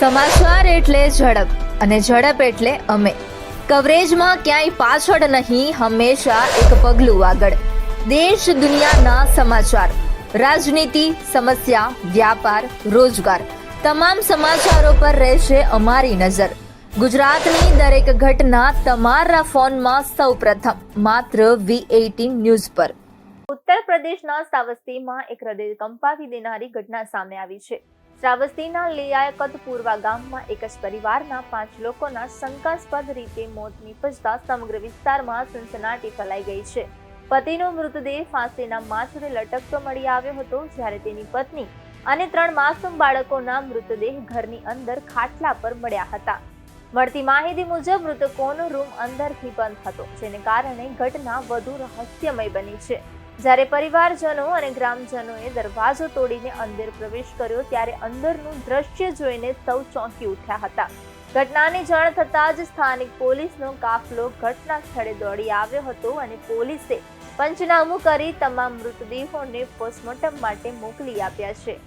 સમાચાર એટલે ઝડપ અને ઝડપ એટલે અમે. કવરેજમાં ક્યાંય પાછળ નહીં, હંમેશા એક પગલું આગળ. દેશ દુનિયાના સમાચાર, રાજનીતિ, સમસ્યા, વ્યાપાર, રોજગાર, તમામ સમાચારો પર રહેશે અમારી નજર. ગુજરાતની દરેક ઘટના તમારા ફોનમાં સૌપ્રથમ માત્ર V18 ન્યૂઝ પર. ઉત્તર પ્રદેશના શ્રાવસ્તીમાં એક હૃદય કંપાવી દેનારી ઘટના સામે આવી છે. શ્રાવસ્તીના લિયાકતપુરવા ગામમાં એક જ પરિવારના 5 લોકોના શંકાસ્પદ રીતે મોત નીપજતા સમગ્ર વિસ્તારમાં સનસનાટી ફેલાઈ ગઈ છે. પતિનો મૃતદેહ ફાંસીના માથડે લટકતો મળી આવ્યો હતો, જ્યારે તેની પત્ની અને 3 માસૂમ બાળકોના મૃતદેહ ઘરની અંદર ખાટલા પર મળ્યા હતા. મળતી માહિતી મુજબ મૃતકોનો રૂમ અંદરથી બંધ હતો, જેને કારણે ઘટના વધુ રહસ્યમય બની છે. જ્યારે પરિવારજનો અને ગ્રામજનોએ દરવાજો તોડીને અંદર પ્રવેશ કર્યો, ત્યારે અંદરનું દ્રશ્ય જોઈને સૌ ચોંકી ઉઠ્યા હતા. ઘટનાની જાણ થતાં જ સ્થાનિક પોલીસનો કાફલો ઘટના સ્થળે દોડી આવ્યો હતો અને પોલીસે પંચનામું કરી તમામ મૃતદેહોને પોસ્ટમોર્ટમ માટે મોકલી આપ્યા છે.